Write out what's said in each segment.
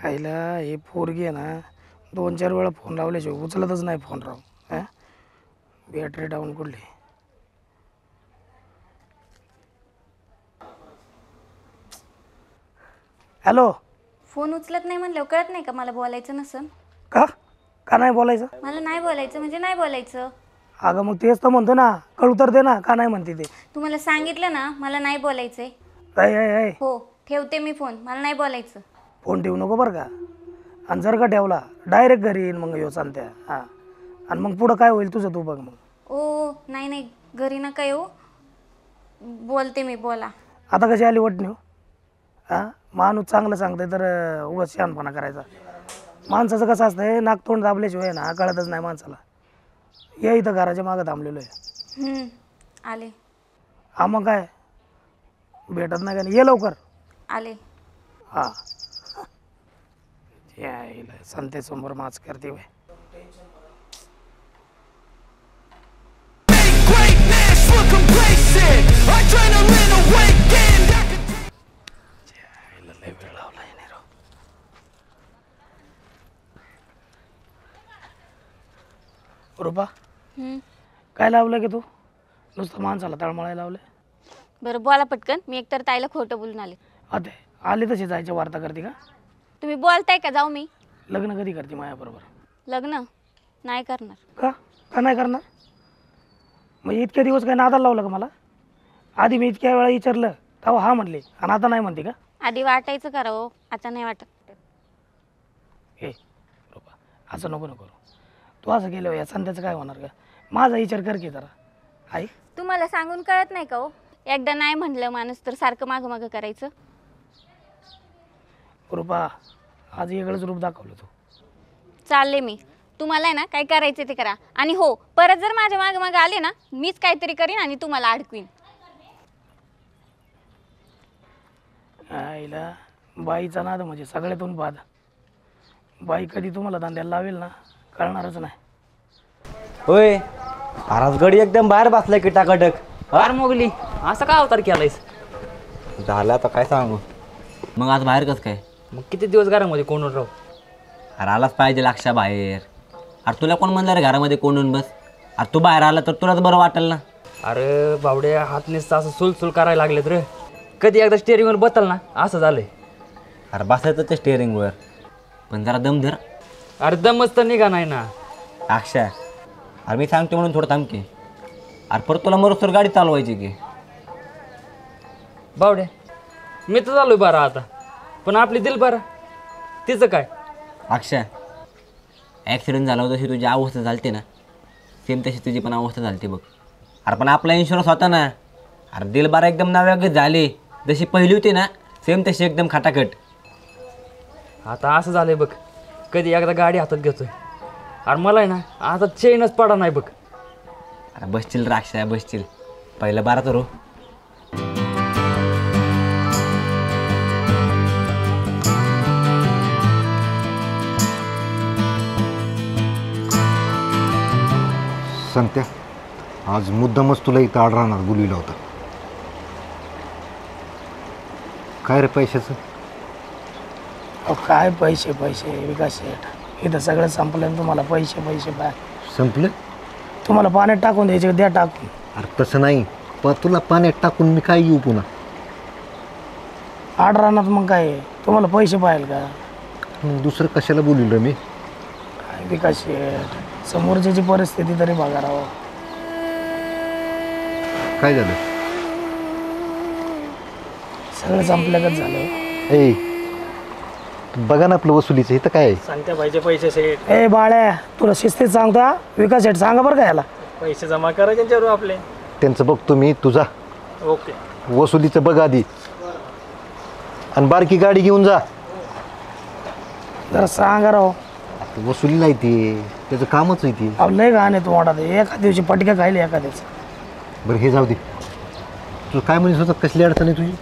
आईला हे पोरगी आहे ना 2-4 वेळा फोन लावल्याशिवाय उचलतच नाही फोन राव. हां बॅटरी डाऊन कुठली. हॅलो. फोन उचलत नाही म्हणलं कळत नाही का मला बोलायचं नसन. का का नाही बोलायचं? मला नाही बोलायचं म्हणजे नाही बोलायचं. अगं मग तेच तर म्हणतो ना, कळू तर दे ना का नाही म्हणते ते. तुम्हाला सांगितलं ना मला नाही बोलायचंय. ऐ हो ठेवते मी फोन, मला नाही बोलायचं. फोन ठेवू नको बरं का. आणि जर का ठेवला डायरेक्ट घरी येईन मग येऊ सांगत्या. हां आणि मग पुढं काय होईल तुझं तू बघ मग. ओ नाही नाही घरी नका येऊ, बोलते मी, बोला. आता कशी आली वटणी हो? हां माणूस चांगलं सांगतंय तर उगाच शहाणपणा करायचा. माणसाचं कसं असतंय नाक तोंड दाबल्याशिवाय ना कळतच नाही माणसाला. या इथं घराच्या मागं थांबलेलो आहे. आले. हा मग काय भेटत नाही का नाही, ये लवकर. आले. हां यायला संतेसमोर माच करते वय. रुपा काय लावलं की तू? नुसतं माणसाला तळमळायला लावलं. बरं बोला पटकन, मी एकतर ताईला खोटं बोलून आले. आता आले तसे जायच्या वार्ता करते का? तुम्ही बोलताय का जाऊ मी? लग्न कधी करते माझ्याबरोबर? लग्न नाही करणार. का का नाही करणार? मग इतके दिवस काय नादाला लावलं का मला? आधी मी इतक्या वेळा विचारलं तेव्हा हा म्हणले आणि आता नाही म्हणते का? आधी वाटायचं करावं, आता नाही वाटत. ए रुपा असं नको नको करू. तू असं केलं या संध्याचं काय होणार का? माझा विचार कर की जरा. आई तुम्हाला सांगून कळत नाही का हो? एकदा नाही म्हणलं माणूस तर सारखं मागं मागं करायचं. रुपा आज वेगळंच रूप दाखवलं तू. चालले मी. तुम्हाला आहे ना काय करायचं ते करा. आणि हो परत जर माझ्या मागं मागं आले ना मीच काहीतरी करीन आणि तुम्हाला अडकवीन. आईला बाईचा नाद म्हणजे सगळ्यातून बाद. बाई कधी तुम्हाला धंद्याला लावेल ना कळणारच नाही. होय आज गडी एकदम बाहेर बसलाय की टाकाटक. अर मोगली असं का अवतार केलायस? झालं आता काय सांगू. मग आज बाहेर कसं काय? मग किती दिवस घरामध्ये कोंडून राहू? अरे आलाच पाहिजे लक्षा बाहेर. अरे तुला कोण म्हणलं रे घरामध्ये कोंडून बस? अरे तू बाहेर आला तर तुलाच बरं वाटेल ना. अरे बावड्या हात नुसतं असं सुलसुल करायला लागलेत रे. कधी एकदा स्टेअरिंगवर बतल ना असं झालंय. अरे बसायचं ते स्टेअरिंगवर पण जरा दम धर. अरे दमच तर निघा नाही ना अक्षा. अरे मी सांगतो म्हणून थोडं थांब की. अरे परत तुला मरोस्तर गाडी चालवायची की. बावड्या मी तर चालू बरं आता, पण आपली दिल बरं तिचं काय? अक्षा ॲक्सिडेंट झाला होता तशी तुझी अवस्था झालते ना सेम तशी तुझी पण अवस्था झालती बघ. अरे पण आपला इन्शुरन्स होता ना. अरे दिल बारा एकदम नव्यागत झाली जशी पहिली होती ना सेम तशी एकदम खटाखट. आता असं झालंय बघ, कधी एकदा गाडी हातात घेतोय अरे मला आहे ना आता चेनच पडा नाही बघ. अरे बसतील राक्षा बसतील पहिलं बारा तर हो. सांगत्या आज मुद्दामच तुला इथं आड राहणार बोलविला होता. काय रे पैशाचं? अहो काय पैसे पैसे विकास शेठ इथं सगळं संपलं आणि तुम्हाला पैसे पैसे बाय संपलं? तुम्हाला पाण्यात टाकून द्यायचे द्या टाकून. अरे तसं नाही पण तुला पाण्यात टाकून मी काय येऊ पुन्हा? आड राहणार मग काय तुम्हाला पैसे पाहिजे का? मग दुसरं कशाला बोलविलं मी? काय विकास शेठ समोरच्याची परिस्थिती तरी बघा राव. काय झालं? सगळं संपल्यागत झालं. ए बघा ना आपलं वसुलीचं इथं काय आहे? सांगते पाहिजे पैसे सेठ. ए बाळ्या तुला शिस्तीत सांगता विकास शेठ सांगा बरं का याला पैसे जमा करा त्यांच्यावर आपले. त्यांचं बघतो मी तुझा. ओके वसुलीचं बघ आधी आणि बारकी गाडी घेऊन जा. जरा सांगा राव. वसुलीला येते त्याचं कामच आहे ती. अहो लय घाण आहे तुम्हाला एका दिवशी पटक्या खायला एखाद्याच. बरं हे जाऊ दे. तुला काय म्हणत होतं कसली अडचण आहे तुझी?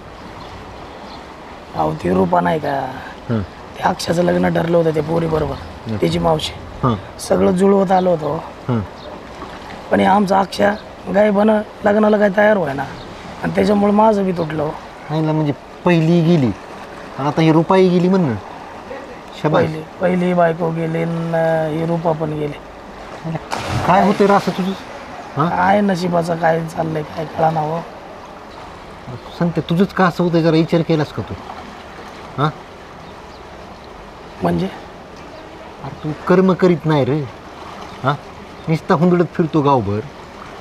अहो ती रूपा नाही का ते अक्षाचं लग्न ठरलं होतं ते पोरी बरोबर त्याची मावशी सगळं जुळवत आलं होतं. पण हे आमचं अक्षा गायबानं लग्नाला काय तयार व्हाय ना आणि त्याच्यामुळे माझं बी तुटलं. नाही ना म्हणजे पहिली गेली आता ही रुपाई गेली म्हण. शबाश. पहिली बायको गेली न ही रूपा पण गेली. काय होते रे असं तुझं? हां काय नशिबाचं काय चाललंय काय कळा ना हो. सांगते तुझंच का असं होतं, जरा विचार केलास का तू? हां म्हणजे अरे तू कर्म करीत नाही रे. हां नुसता हुंदडत फिरतो गावभर.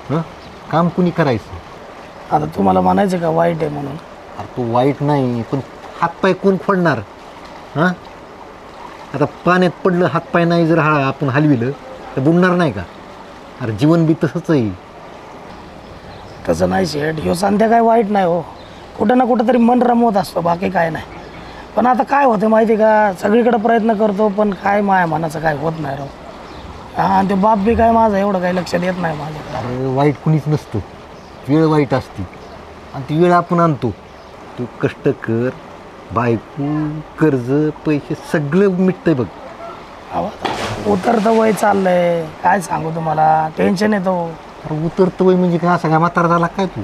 हां काम कुणी करायचं? आता तुम्हाला म्हणायचं का वाईट आहे म्हणून? अरे तू वाईट नाही, पण हातपाय कोण फोडणार? हां आता पाण्यात पडलं, हातपाय नाही जर आपण हलविलं तर बुडणार नाही का? अरे जीवन बी तसंच आहे. तसं नाही शेठ, ह्यो संध्या काय वाईट नाही हो. कुठं ना कुठं तरी मन रमवत असतो, बाकी काय नाही. पण आता काय होतं माहिती आहे का, सगळीकडे प्रयत्न करतो पण काय माया मनाचं काय होत नाही राव. हां आणि ते बाप बी काय माझं एवढं काही लक्षात येत नाही माझ्याकडे. अरे वाईट कुणीच नसतं, वेळ वाईट असते आणि ती वेळ आपण आणतो. तू कष्ट कर, बायको, कर्ज, पैसे सगळं मिटतंय बघ. अहो, उतरतं वय चाललंय, काय सांगू तुम्हाला, टेन्शन येतो. अरे उतरतं वय म्हणजे काय, असं काय म्हातारा झाला काय तू?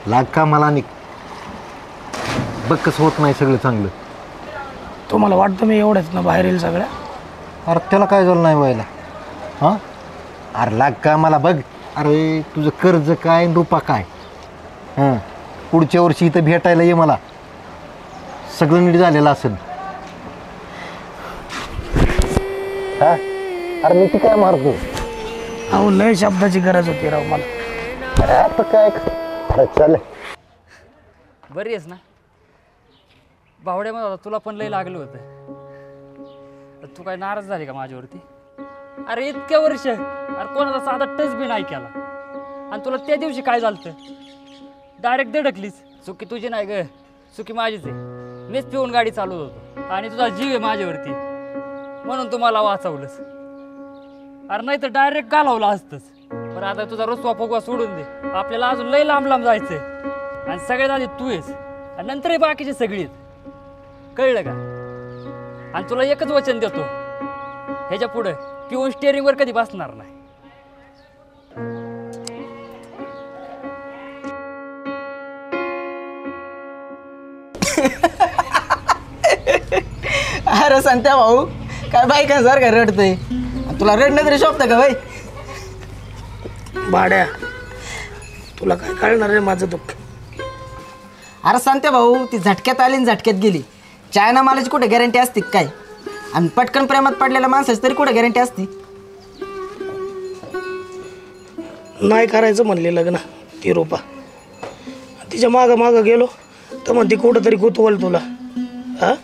लाग का मला निघ बघ कसं होत नाही सगळं चांगलं. तुम्हाला वाटतं मी एवढंच ना बाहेर येईल सगळ्या? अरे त्याला काय झालं नाही व्हायला? हां अरे लाग का मला बघ. अरे तुझं कर्ज काय आणि रुपा काय? हां पुढच्या वर्षी इथं भेटायला ये मला, सगळं नीट झालेलं असेल. हा अरे मी ती काय मारतो? अहो लय शब्दाची गरज होती राव मला. अरे आता काय अरे चल. बरी आहेस ना? बावड्यामध्ये होता तुला पण लय लागलं होतं. तू काय नाराज झाली का माझ्यावरती? अरे इतक्या वर्ष अरे कोणाचा साधा टच बी नाही केला, आणि तुला त्या दिवशी काय झालं? डायरेक्ट धडकलीस. चुकी तुझी नाही ग, चुकी माझीच आहे. मीच पिऊन गाडी चालवत होतो आणि तुझा जीव आहे माझ्यावरती म्हणून तू मला वाचवलंस. अरे नाही तर डायरेक्ट घालवलं असतंच. पण आता तुझा रस्वा फुगवा सोडून दे, आपल्याला अजून लय लांब लांब जायचंय. आणि सगळ्यात आधी तू आहेस आणि नंतर हे बाकीचे सगळी आहेत. कळलं का? आणि तुला एकच वचन देतो, ह्याच्या पुढं पिऊन स्टेअरिंगवर कधी बसणार नाही. अरे संत्या भाऊ, काय बायकांसारखं रडतंय? तुला रडणं तरी शोभतं का बाई? भाड्या, तुला काय कळणार आहे माझं दुःख? अरे संत्या भाऊ, ती झटक्यात आली आणि झटक्यात गेली. चायना मालाची कुठे गॅरंटी असते काय? आणि पटकन प्रेमात पडलेल्या माणसाची तरी कुठे गॅरंटी असते? नाही करायचं म्हणले लग्न ती रूपा. तिच्या मागं गेलो तर म्हणते कुठं तरी कुतवल तुला. हां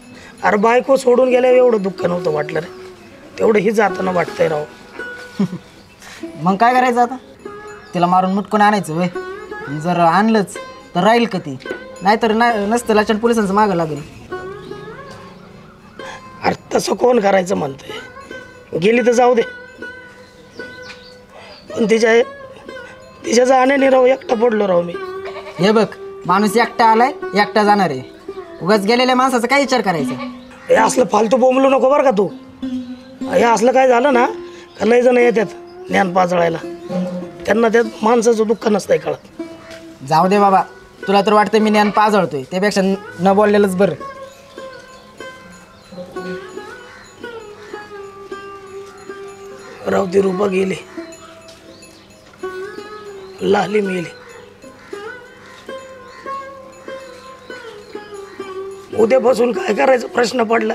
अरे बायको सोडून गेल्यावर एवढं दुःख नव्हतं वाटलं रे, तेवढं ही जाताना वाटतंय राव. मग काय करायचं आता? तिला मारून मुटकून आणायचं वय. जर आणलंच तर राहील का ती? नाहीतर नसतं लाचण पोलिसांचं मागं लागेल. अरे तसं कोण करायचं म्हणतंय? गेली तर जाऊ दे, पण तिच्या जाण्याने राव एकटा पडलो राव मी. हे बघ, माणूस एकटा आलाय, एकटा जाणार आहे. उगाच गेलेल्या माणसाचा काय विचार करायचा? हे असलं फालतू बोंबलू नको बरं का तू. हे असलं काय झालं ना का लय जण येतात ज्ञान पाजळायला, त्यांना त्यात माणसाचं दुःख नसतंय कळत. जाऊ दे बाबा, तुला तर वाटतं मी ज्ञान पाजळतोय, त्यापेक्षा न बोललेलंच बरं. राव ती रूपा गेली, लाली मेली. उद्यापासून काय करायचं प्रश्न पडला.